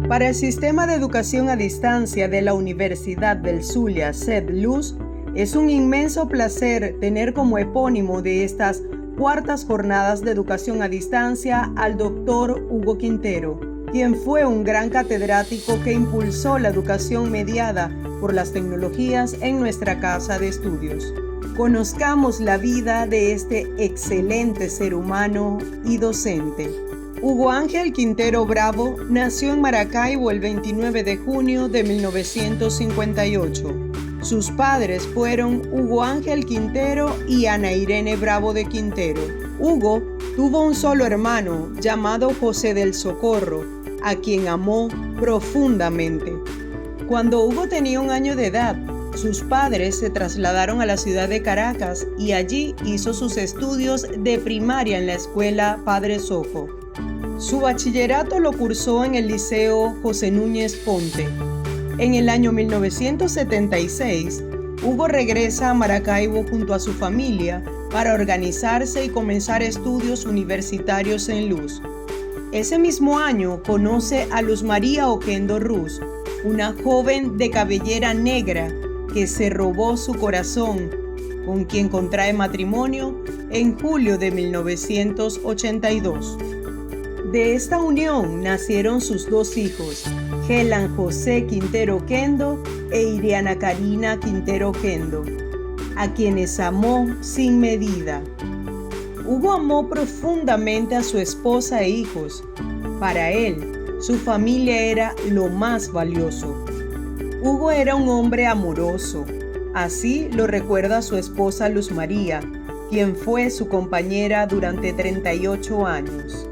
Para el Sistema de Educación a Distancia de la Universidad del Zulia, SED-Luz, es un inmenso placer tener como epónimo de estas cuartas jornadas de educación a distancia al doctor Hugo Quintero, quien fue un gran catedrático que impulsó la educación mediada por las tecnologías en nuestra casa de estudios. Conozcamos la vida de este excelente ser humano y docente. Hugo Ángel Quintero Bravo nació en Maracaibo el 29 de junio de 1958. Sus padres fueron Hugo Ángel Quintero y Ana Irene Bravo de Quintero. Hugo tuvo un solo hermano llamado José del Socorro, a quien amó profundamente. Cuando Hugo tenía 1 año de edad, sus padres se trasladaron a la ciudad de Caracas y allí hizo sus estudios de primaria en la escuela Padre Sojo. Su bachillerato lo cursó en el Liceo José Núñez Ponte. En el año 1976, Hugo regresa a Maracaibo junto a su familia para organizarse y comenzar estudios universitarios en Luz. Ese mismo año conoce a Luz María Oquendo Ruz, una joven de cabellera negra que se robó su corazón, con quien contrae matrimonio en julio de 1982. De esta unión nacieron sus 2 hijos, Gelan José Quintero Oquendo e Iriana Karina Quintero Oquendo, a quienes amó sin medida. Hugo amó profundamente a su esposa e hijos. Para él, su familia era lo más valioso. Hugo era un hombre amoroso. Así lo recuerda su esposa Luz María, quien fue su compañera durante 38 años.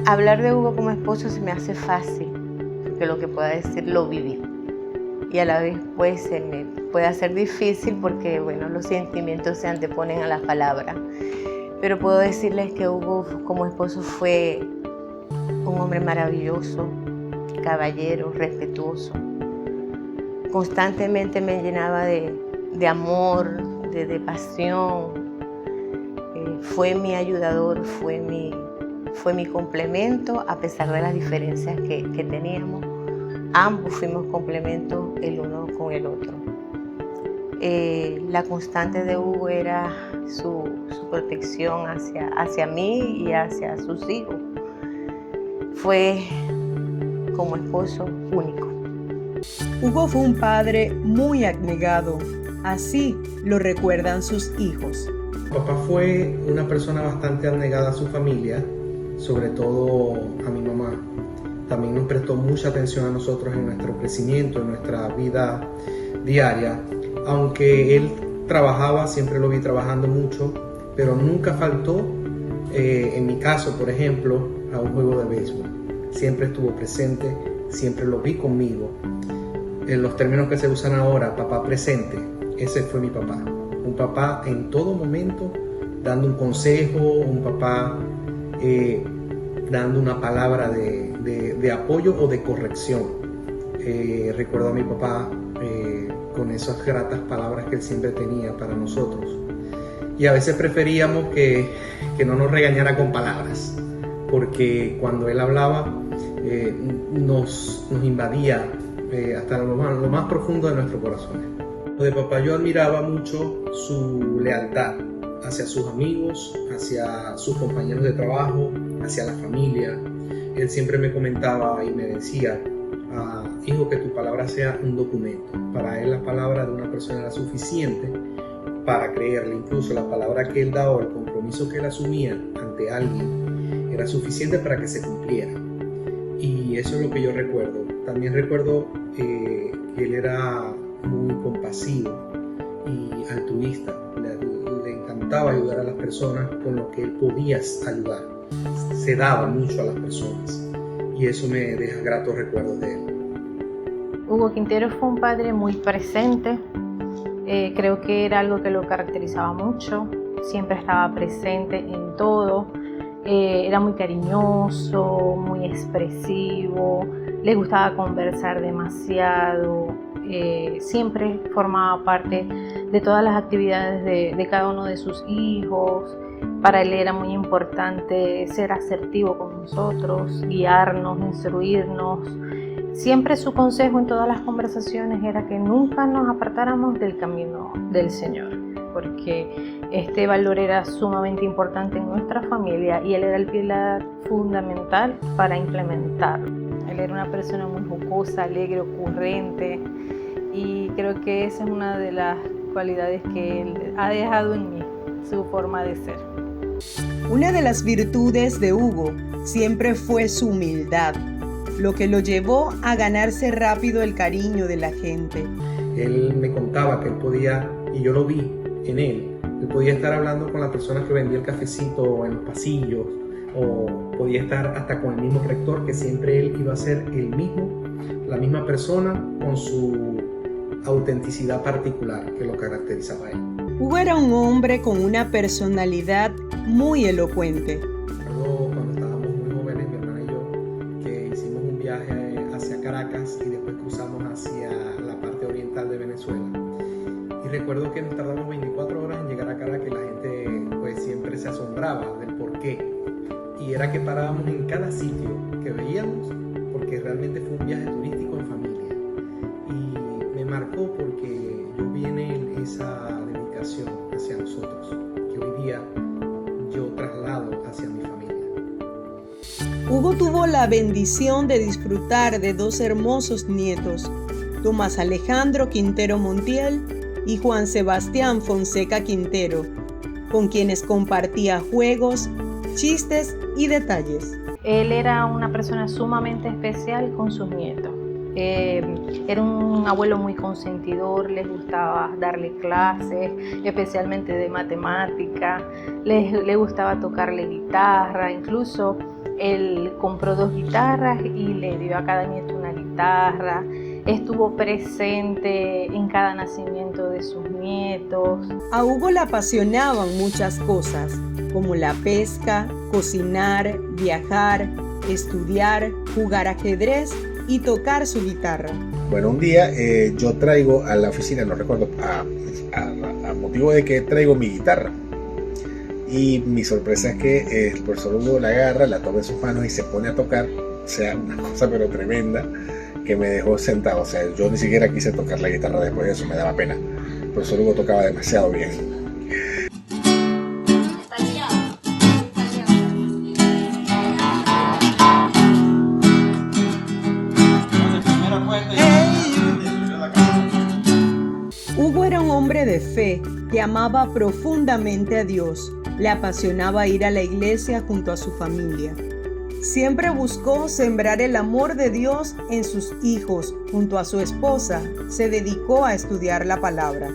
Hablar de Hugo como esposo se me hace fácil, porque lo que pueda decir lo viví. Y a la vez pues se me puede hacer difícil porque los sentimientos se anteponen a las palabras. Pero puedo decirles que Hugo como esposo fue un hombre maravilloso, caballero, respetuoso. Constantemente me llenaba de amor, de pasión. Fue mi ayudador, fue mi complemento a pesar de las diferencias que teníamos. Ambos fuimos complementos el uno con el otro. La constante de Hugo era su protección hacia mí y hacia sus hijos. Fue como esposo único. Hugo fue un padre muy abnegado, así lo recuerdan sus hijos. Papá fue una persona bastante abnegada a su familia, sobre todo a mi mamá. También nos prestó mucha atención a nosotros en nuestro crecimiento, en nuestra vida diaria. Aunque él trabajaba, siempre lo vi trabajando mucho, pero nunca faltó, en mi caso, por ejemplo, a un juego de béisbol. Siempre estuvo presente, siempre lo vi conmigo. En los términos que se usan ahora, papá presente, ese fue mi papá. Un papá en todo momento dando un consejo, un papá dando una palabra de apoyo o de corrección. Recuerdo a mi papá con esas gratas palabras que él siempre tenía para nosotros. Y a veces preferíamos que no nos regañara con palabras, porque cuando él hablaba nos invadía hasta lo más profundo de nuestro corazón. De papá yo admiraba mucho su lealtad hacia sus amigos, hacia sus compañeros de trabajo, hacia la familia. Él siempre me comentaba y me decía: hijo, que tu palabra sea un documento. Para él la palabra de una persona era suficiente para creerle. Incluso la palabra que él daba, el compromiso que él asumía ante alguien, era suficiente para que se cumpliera. Y eso es lo que yo recuerdo. También recuerdo que él era muy compasivo y altruista. Le encantaba ayudar a las personas con lo que él podía ayudar. Se daba mucho a las personas y eso me deja gratos recuerdos de él. Hugo Quintero fue un padre muy presente. Creo que era algo que lo caracterizaba mucho. Siempre estaba presente en todo. Era muy cariñoso, muy expresivo. Le gustaba conversar demasiado. Siempre formaba parte de todas las actividades de cada uno de sus hijos. Para él era muy importante ser asertivo con nosotros, guiarnos, instruirnos. Siempre su consejo en todas las conversaciones era que nunca nos apartáramos del camino del Señor, porque este valor era sumamente importante en nuestra familia y él era el pilar fundamental para implementarlo. Él era una persona muy jocosa, alegre, ocurrente, y creo que esa es una de las cualidades que él ha dejado en mí, su forma de ser. Una de las virtudes de Hugo siempre fue su humildad, lo que lo llevó a ganarse rápido el cariño de la gente. Él me contaba que él podía, y yo lo vi en él podía estar hablando con la persona que vendía el cafecito en los pasillos, o podía estar hasta con el mismo rector, que siempre él iba a ser el mismo, la misma persona con su autenticidad particular que lo caracterizaba a él. Hugo era un hombre con una personalidad muy elocuente. Recuerdo cuando estábamos muy jóvenes, mi hermana y yo, que hicimos un viaje hacia Caracas y después cruzamos hacia la parte oriental de Venezuela. Y recuerdo que nos tardamos 24 horas en llegar a Caracas y la gente pues siempre se asombraba del por qué. Y era que parábamos en cada sitio que veíamos, porque realmente fue un viaje turístico en familia. Y me marcó porque yo vi en él esa dedicación hacia nosotros, que hoy día yo traslado hacia mi familia. Hugo tuvo la bendición de disfrutar de dos hermosos nietos, Tomás Alejandro Quintero Montiel y Juan Sebastián Fonseca Quintero, con quienes compartía juegos, chistes y detalles. Él era una persona sumamente especial con sus nietos. Era un abuelo muy consentidor, les gustaba darle clases, especialmente de matemática, le gustaba tocarle guitarra, incluso él compró 2 guitarras y le dio a cada nieto una guitarra. Estuvo presente en cada nacimiento de sus nietos. A Hugo le apasionaban muchas cosas, como la pesca, cocinar, viajar, estudiar, jugar ajedrez y tocar su guitarra. Bueno, un día yo traigo a la oficina, no recuerdo, a motivo de que traigo mi guitarra. Y mi sorpresa es que el profesor Hugo la agarra, la toma en sus manos y se pone a tocar. O sea, una cosa pero tremenda, que me dejó sentado. O sea, yo ni siquiera quise tocar la guitarra después de eso, me daba pena. El profesor Hugo tocaba demasiado bien. Hugo era un hombre de fe que amaba profundamente a Dios. Le apasionaba ir a la iglesia junto a su familia. Siempre buscó sembrar el amor de Dios en sus hijos. Junto a su esposa, se dedicó a estudiar la palabra.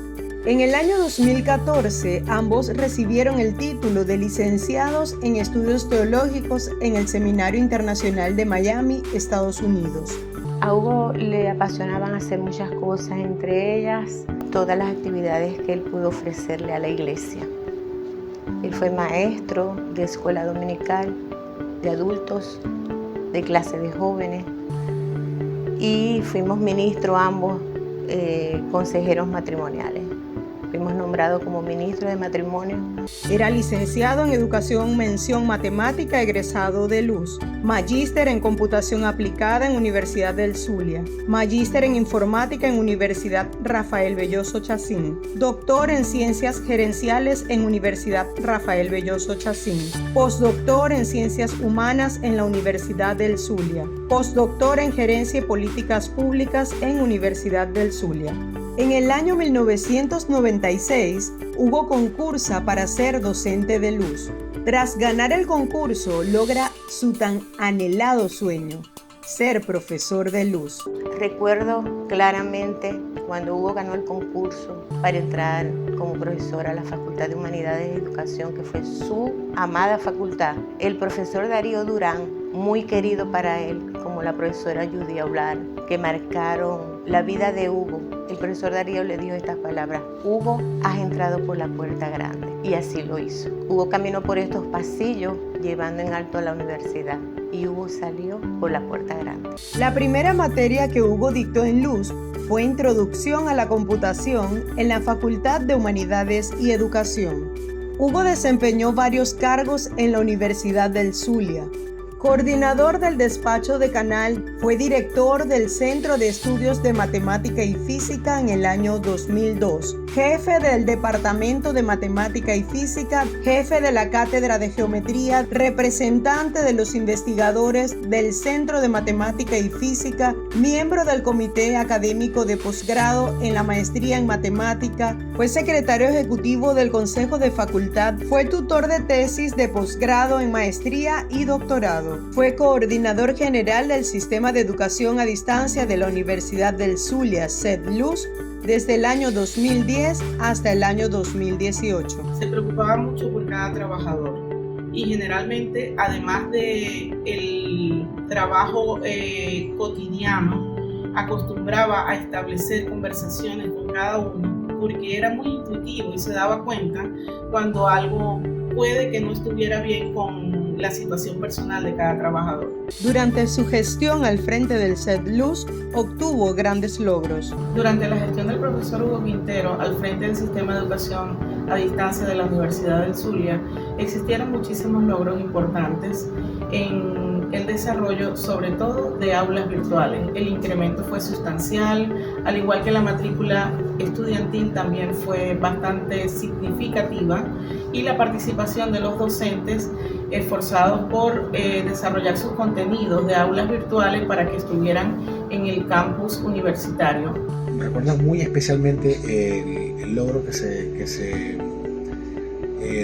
En el año 2014, ambos recibieron el título de licenciados en estudios teológicos en el Seminario Internacional de Miami, Estados Unidos. A Hugo le apasionaban hacer muchas cosas, entre ellas todas las actividades que él pudo ofrecerle a la iglesia. Él fue maestro de escuela dominical, de adultos, de clase de jóvenes, y fuimos ministros ambos, consejeros matrimoniales. Fuimos nombrados como ministro de matrimonio. Era licenciado en Educación Mención Matemática, egresado de Luz. Magíster en Computación Aplicada en Universidad del Zulia. Magíster en Informática en Universidad Rafael Belloso Chacín. Doctor en Ciencias Gerenciales en Universidad Rafael Belloso Chacín. Postdoctor en Ciencias Humanas en la Universidad del Zulia. Postdoctor en Gerencia y Políticas Públicas en Universidad del Zulia. En el año 1996, Hugo concursa para ser docente de Luz. Tras ganar el concurso, logra su tan anhelado sueño, ser profesor de Luz. Recuerdo claramente cuando Hugo ganó el concurso para entrar como profesor a la Facultad de Humanidades y Educación, que fue su amada facultad. El profesor Darío Durán, muy querido para él, como la profesora Judy Aular, que marcaron la vida de Hugo. El profesor Darío le dijo estas palabras: Hugo, has entrado por la puerta grande. Y así lo hizo. Hugo caminó por estos pasillos llevando en alto a la universidad, y Hugo salió por la puerta grande. La primera materia que Hugo dictó en Luz fue Introducción a la Computación en la Facultad de Humanidades y Educación. Hugo desempeñó varios cargos en la Universidad del Zulia. Coordinador del despacho de Canal, fue director del Centro de Estudios de Matemática y Física en el año 2002, jefe del Departamento de Matemática y Física, jefe de la Cátedra de Geometría, representante de los investigadores del Centro de Matemática y Física, miembro del Comité Académico de Posgrado en la Maestría en Matemática, fue secretario ejecutivo del Consejo de Facultad, fue tutor de tesis de posgrado en maestría y doctorado. Fue coordinador general del Sistema de Educación a Distancia de la Universidad del Zulia, SED-LUZ, desde el año 2010 hasta el año 2018. Se preocupaba mucho por cada trabajador y generalmente, además del trabajo cotidiano, acostumbraba a establecer conversaciones con cada uno porque era muy intuitivo y se daba cuenta cuando algo puede que no estuviera bien con la situación personal de cada trabajador. Durante su gestión al frente del SED-LUZ, obtuvo grandes logros. Durante la gestión del profesor Hugo Quintero al frente del Sistema de Educación a Distancia de la Universidad del Zulia, existieron muchísimos logros importantes en el desarrollo, sobre todo de aulas virtuales. El incremento fue sustancial, al igual que la matrícula estudiantil también fue bastante significativa, y la participación de los docentes esforzados por desarrollar sus contenidos de aulas virtuales para que estuvieran en el campus universitario. Me recuerda muy especialmente el logro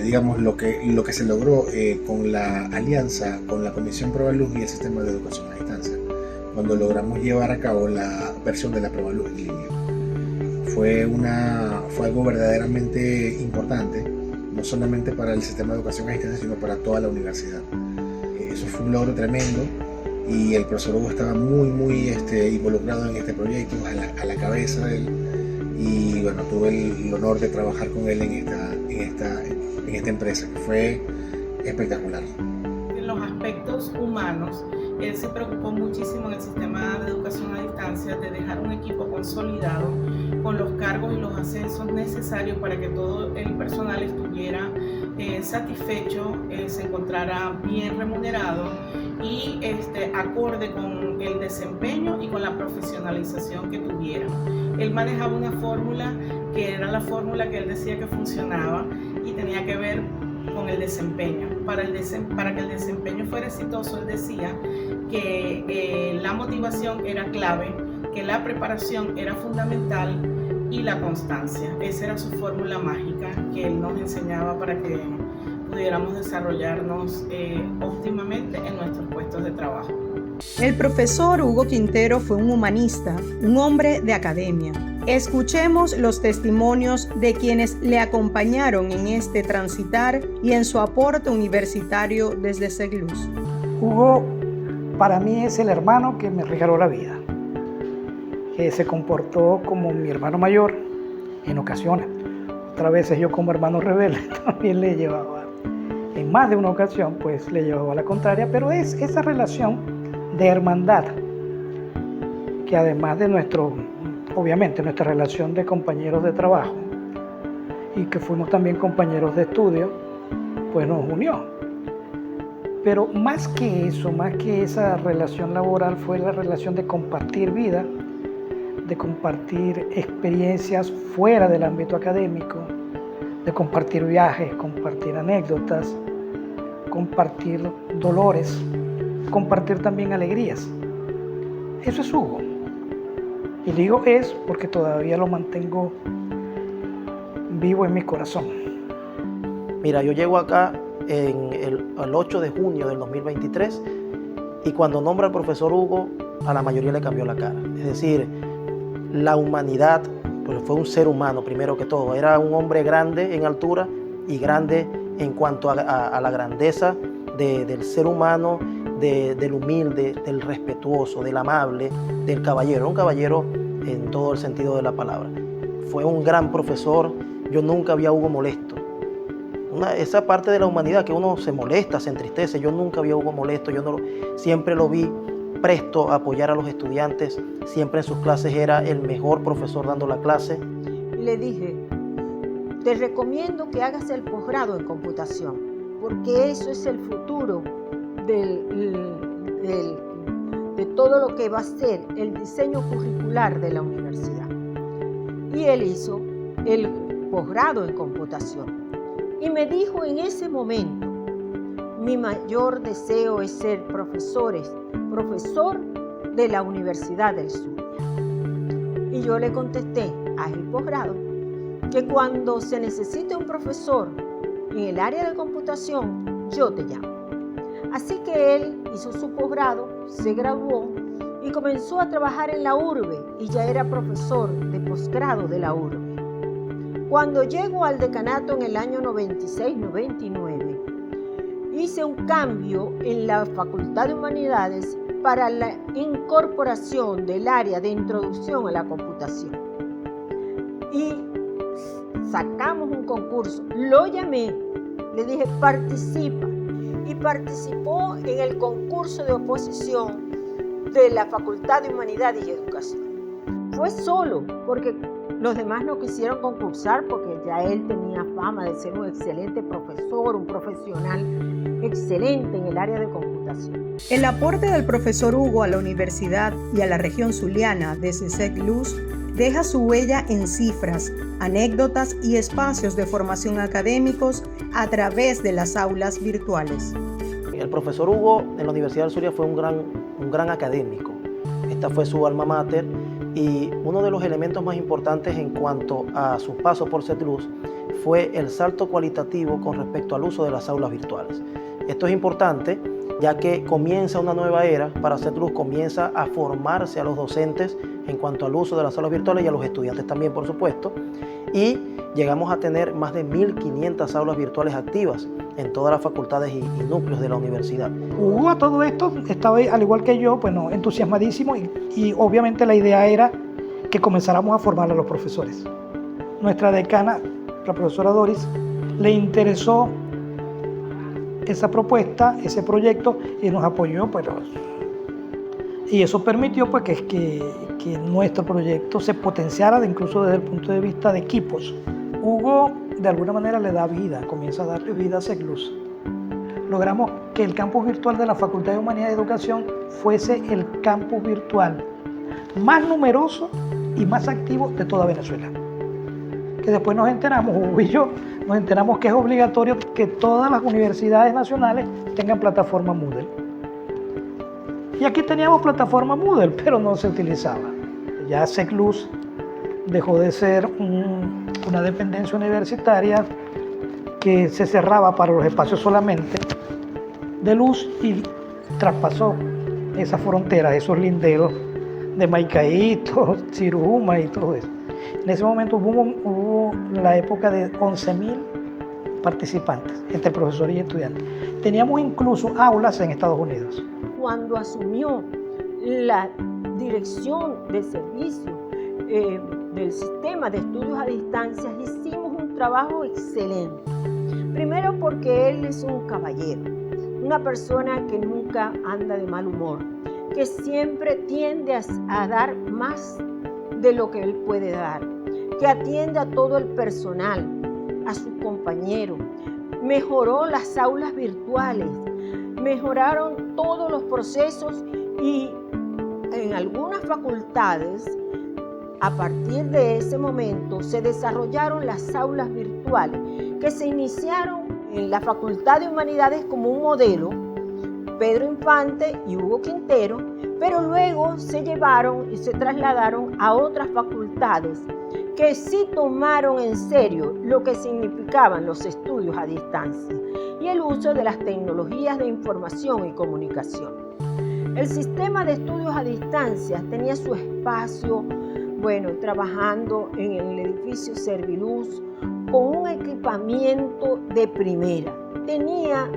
digamos, lo que se logró con la alianza con la Comisión Prueba Luz y el Sistema de Educación a Distancia, cuando logramos llevar a cabo la versión de la Prueba Luz en línea. Fue algo verdaderamente importante, no solamente para el Sistema de Educación a Distancia, sino para toda la universidad. Eso fue un logro tremendo y el profesor Hugo estaba muy involucrado en este proyecto, a la cabeza de él, y bueno, tuve el honor de trabajar con él en esta empresa, que fue espectacular. En los aspectos humanos, él se preocupó muchísimo en el Sistema de Educación a Distancia de dejar un equipo consolidado con los cargos y los ascensos necesarios para que todo el personal estuviera satisfecho, se encontrara bien remunerado y acorde con el desempeño y con la profesionalización que tuviera. Él manejaba una fórmula que era la fórmula que él decía que funcionaba y tenía que ver con el desempeño. Para que el desempeño fuera exitoso, él decía que la motivación era clave, que la preparación era fundamental y la constancia. Esa era su fórmula mágica que él nos enseñaba para que pudiéramos desarrollarnos óptimamente en nuestros puestos de trabajo. El profesor Hugo Quintero fue un humanista, un hombre de academia. Escuchemos los testimonios de quienes le acompañaron en este transitar y en su aporte universitario desde SED-LUZ. Hugo para mí es el hermano que me regaló la vida, que se comportó como mi hermano mayor en ocasiones. Otras veces yo como hermano rebelde también le llevaba, en más de una ocasión pues le llevaba a la contraria, pero es esa relación de hermandad que además de obviamente nuestra relación de compañeros de trabajo y que fuimos también compañeros de estudio, pues nos unió. Pero más que eso, más que esa relación laboral, fue la relación de compartir vida, de compartir experiencias fuera del ámbito académico, de compartir viajes, compartir anécdotas, compartir dolores, compartir también alegrías. Eso es Hugo. Y digo es porque todavía lo mantengo vivo en mi corazón. Mira, yo llego acá el 8 de junio del 2023 y cuando nombra al profesor Hugo, a la mayoría le cambió la cara. Es decir, la humanidad, pues fue un ser humano primero que todo. Era un hombre grande en altura y grande en cuanto a la grandeza del ser humano, del humilde, del respetuoso, del amable, del caballero. Un caballero en todo el sentido de la palabra. Fue un gran profesor. Yo nunca vi a Hugo molesto. Esa parte de la humanidad que uno se molesta, se entristece. Yo nunca vi a Hugo molesto. Siempre lo vi presto a apoyar a los estudiantes. Siempre en sus clases era el mejor profesor dando la clase. Le dije, te recomiendo que hagas el posgrado en computación, porque eso es el futuro de todo lo que va a ser el diseño curricular de la universidad. Y él hizo el posgrado en computación. Y me dijo en ese momento, mi mayor deseo es ser profesor de la Universidad del Zulia. Y yo le contesté a el posgrado que cuando se necesite un profesor en el área de computación, yo te llamo. Así que él hizo su posgrado, se graduó y comenzó a trabajar en la urbe y ya era profesor de posgrado de la urbe. Cuando llego al decanato en el año 96-99, hice un cambio en la Facultad de Humanidades para la incorporación del área de introducción a la computación. Y sacamos un concurso, lo llamé, le dije participa, y participó en el concurso de oposición de la Facultad de Humanidades y Educación. Fue solo, porque los demás no quisieron concursar porque ya él tenía fama de ser un excelente profesor, un profesional excelente en el área de computación. El aporte del profesor Hugo a la universidad y a la región zuliana desde SED-Luz deja su huella en cifras, anécdotas y espacios de formación académicos a través de las aulas virtuales. El profesor Hugo en la Universidad del Zulia fue un gran académico. Esta fue su alma mater y uno de los elementos más importantes en cuanto a su paso por SED-Luz fue el salto cualitativo con respecto al uso de las aulas virtuales. Esto es importante ya que comienza una nueva era para SED-Luz, comienza a formarse a los docentes en cuanto al uso de las aulas virtuales y a los estudiantes también, por supuesto, y llegamos a tener más de 1.500 aulas virtuales activas en todas las facultades y núcleos de la universidad. Hugo a todo esto estaba, al igual que yo, bueno, entusiasmadísimo y obviamente la idea era que comenzáramos a formar a los profesores. Nuestra decana, la profesora Doris, le interesó esa propuesta, ese proyecto y nos apoyó, y eso permitió pues que nuestro proyecto se potenciara incluso desde el punto de vista de equipos. Hugo de alguna manera le da vida, comienza a darle vida a SED-Luz. Logramos que el campus virtual de la Facultad de Humanidad y Educación fuese el campus virtual más numeroso y más activo de toda Venezuela. Que después nos enteramos, Hugo y yo, nos enteramos que es obligatorio que todas las universidades nacionales tengan plataforma Moodle. Y aquí teníamos plataforma Moodle, pero no se utilizaba. Ya SED-Luz dejó de ser una dependencia universitaria que se cerraba para los espacios solamente de luz y traspasó esas fronteras, esos linderos de Maicaíto, Cirujuma y todo eso. En ese momento hubo la época de 11.000 participantes entre profesores y estudiantes. Teníamos incluso aulas en Estados Unidos. Cuando asumió la dirección de servicio del sistema de estudios a distancia, hicimos un trabajo excelente. Primero porque él es un caballero, una persona que nunca anda de mal humor, que siempre tiende a dar más de lo que él puede dar, que atiende a todo el personal, a sus compañeros, mejoró las aulas virtuales, mejoraron todos los procesos y en algunas facultades, a partir de ese momento, se desarrollaron las aulas virtuales que se iniciaron en la Facultad de Humanidades como un modelo, Pedro Infante y Hugo Quintero, pero luego se llevaron y se trasladaron a otras facultades que sí tomaron en serio lo que significaban los estudios a distancia y el uso de las tecnologías de información y comunicación. El sistema de estudios a distancia tenía su espacio, trabajando en el edificio Serviluz con un equipamiento de primera. Tenía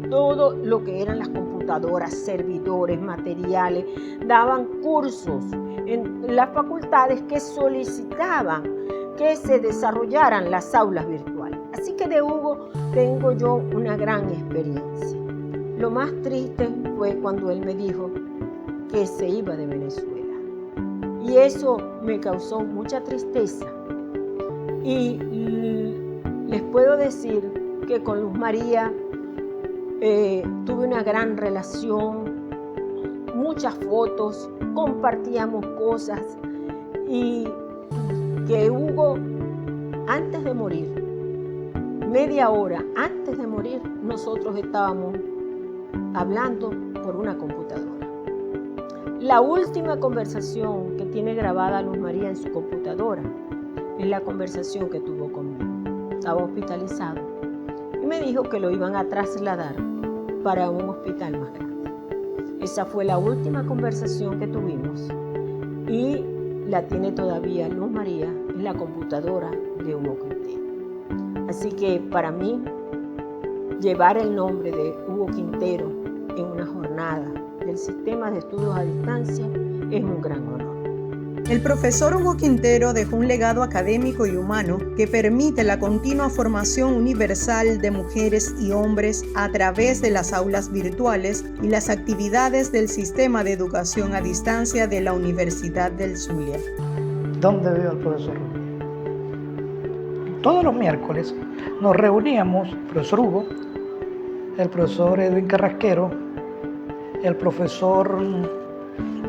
todo lo que eran las computadoras, servidores, materiales, daban cursos en las facultades que solicitaban que se desarrollaran las aulas virtuales. Así que de Hugo tengo yo una gran experiencia. Lo más triste fue cuando él me dijo que se iba de Venezuela. Y eso me causó mucha tristeza. Y les puedo decir que con Luz María tuve una gran relación, muchas fotos, compartíamos cosas y que Hugo, antes de morir, media hora antes de morir, nosotros estábamos hablando por una computadora. La última conversación que tiene grabada Luz María en su computadora es la conversación que tuvo conmigo. Estaba hospitalizado y me dijo que lo iban a trasladar para un hospital más grande. Esa fue la última conversación que tuvimos y la tiene todavía Luz María en la computadora de Hugo Quintero. Así que para mí, llevar el nombre de Hugo Quintero en una jornada del Sistema de Estudios a Distancia es un gran honor. El profesor Hugo Quintero dejó un legado académico y humano que permite la continua formación universal de mujeres y hombres a través de las aulas virtuales y las actividades del Sistema de Educación a Distancia de la Universidad del Zulia. ¿Dónde veo al profesor Hugo? Todos los miércoles nos reuníamos, el profesor Hugo, el profesor Edwin Carrasquero, el profesor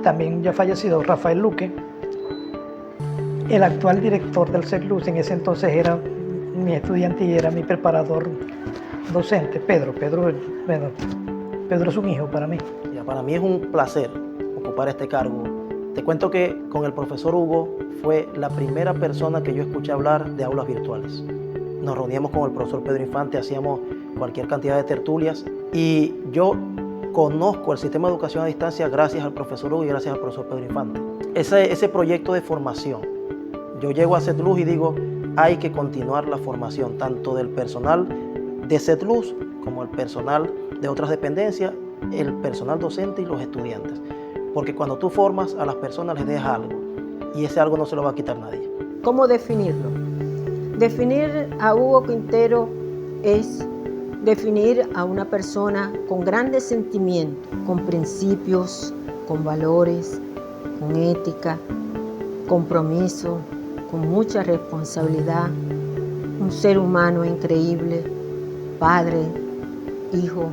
también ya fallecido Rafael Luque, el actual director del CEDLUZ, en ese entonces era mi estudiante y era mi preparador docente, Pedro es un hijo para mí. Para mí es un placer ocupar este cargo. Te cuento que con el profesor Hugo fue la primera persona que yo escuché hablar de aulas virtuales. Nos reuníamos con el profesor Pedro Infante, hacíamos cualquier cantidad de tertulias y yo conozco el sistema de educación a distancia gracias al profesor Hugo y gracias al profesor Pedro Infante. Ese proyecto de formación, yo llego a CEDLUZ y digo, hay que continuar la formación tanto del personal de CEDLUZ como el personal de otras dependencias, el personal docente y los estudiantes. Porque cuando tú formas a las personas les dejas algo y ese algo no se lo va a quitar nadie. ¿Cómo definirlo? Definir a Hugo Quintero es definir a una persona con grandes sentimientos, con principios, con valores, con ética, compromiso, con mucha responsabilidad, un ser humano increíble, padre, hijo,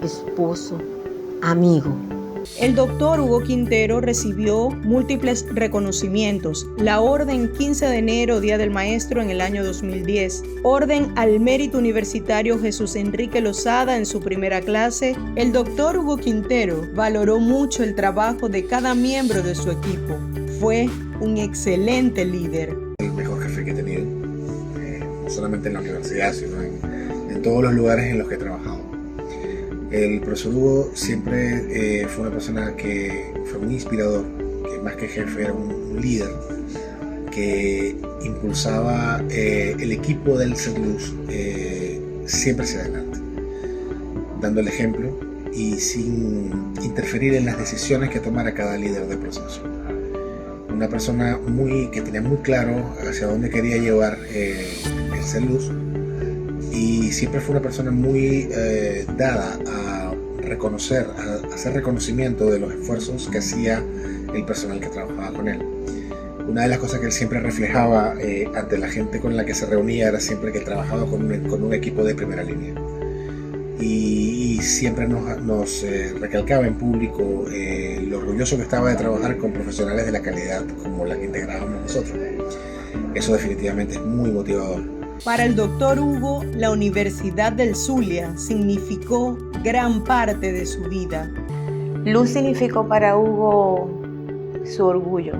esposo, amigo. El doctor Hugo Quintero recibió múltiples reconocimientos: la Orden 15 de enero, Día del Maestro en el año 2010, Orden al Mérito Universitario Jesús Enrique Lozada en su primera clase. El doctor Hugo Quintero valoró mucho el trabajo de cada miembro de su equipo. Fue un excelente líder. El mejor jefe que he tenido, no solamente en la universidad, sino en todos los lugares en los que he trabajado. El profesor Hugo siempre fue una persona que fue muy inspirador, que más que jefe era un líder, que impulsaba el equipo del CEDLUZ siempre hacia adelante, dando el ejemplo y sin interferir en las decisiones que tomara cada líder del proceso. Una persona que tenía muy claro hacia dónde quería llevar el CEDLUZ, y siempre fue una persona muy dada a reconocer, a hacer reconocimiento de los esfuerzos que hacía el personal que trabajaba con él. Una de las cosas que él siempre reflejaba ante la gente con la que se reunía era siempre que trabajaba con un equipo de primera línea. Y siempre nos recalcaba en público lo orgulloso que estaba de trabajar con profesionales de la calidad como la que integrábamos nosotros. Eso definitivamente es muy motivador. Para el doctor Hugo, la Universidad del Zulia significó gran parte de su vida. Luz significó para Hugo su orgullo.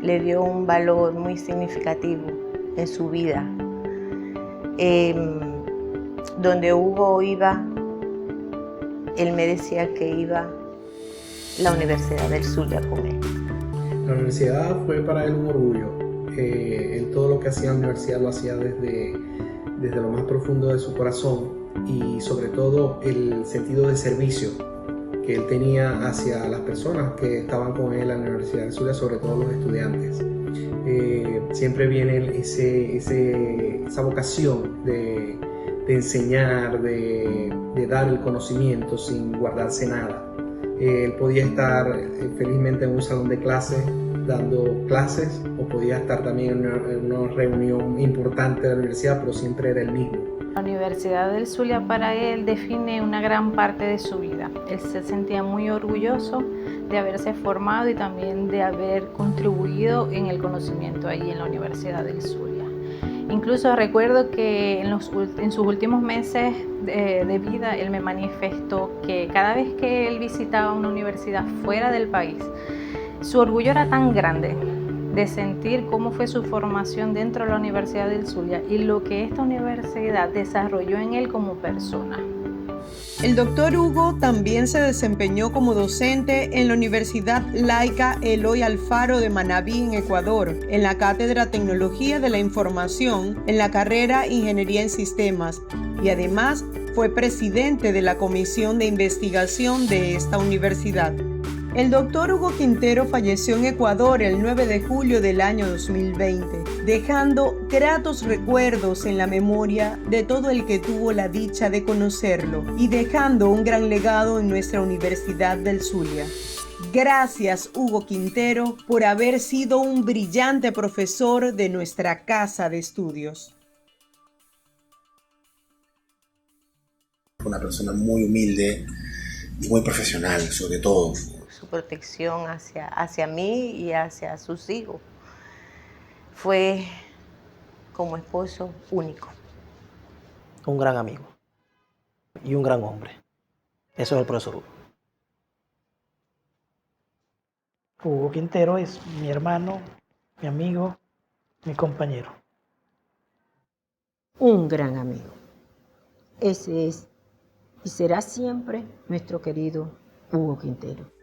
Le dio un valor muy significativo en su vida. Donde Hugo iba, él me decía que iba la Universidad del Zulia con él. La universidad fue para él un orgullo. Él todo lo que hacía en la universidad lo hacía desde lo más profundo de su corazón, y sobre todo el sentido de servicio que él tenía hacia las personas que estaban con él en la Universidad del Zulia, sobre todo los estudiantes. Siempre viene esa vocación de enseñar, de dar el conocimiento sin guardarse nada. Él podía estar felizmente en un salón de clases dando clases, o podía estar también en una reunión importante de la universidad, pero siempre era el mismo. La Universidad del Zulia para él define una gran parte de su vida. Él se sentía muy orgulloso de haberse formado y también de haber contribuido en el conocimiento allí en la Universidad del Zulia. Incluso recuerdo que en sus últimos meses de vida él me manifestó que cada vez que él visitaba una universidad fuera del país, su orgullo era tan grande de sentir cómo fue su formación dentro de la Universidad del Zulia y lo que esta universidad desarrolló en él como persona. El doctor Hugo también se desempeñó como docente en la Universidad Laica Eloy Alfaro de Manabí, en Ecuador, en la Cátedra Tecnología de la Información, en la carrera Ingeniería en Sistemas, y además fue presidente de la Comisión de Investigación de esta universidad. El doctor Hugo Quintero falleció en Ecuador el 9 de julio del año 2020, dejando gratos recuerdos en la memoria de todo el que tuvo la dicha de conocerlo y dejando un gran legado en nuestra Universidad del Zulia. Gracias, Hugo Quintero, por haber sido un brillante profesor de nuestra casa de estudios. Una persona muy humilde y muy profesional, sobre todo. Su protección hacia mí y hacia sus hijos fue como esposo único. Un gran amigo y un gran hombre. Eso es el profesor Hugo. Hugo Quintero es mi hermano, mi amigo, mi compañero. Un gran amigo. Ese es y será siempre nuestro querido Hugo Quintero.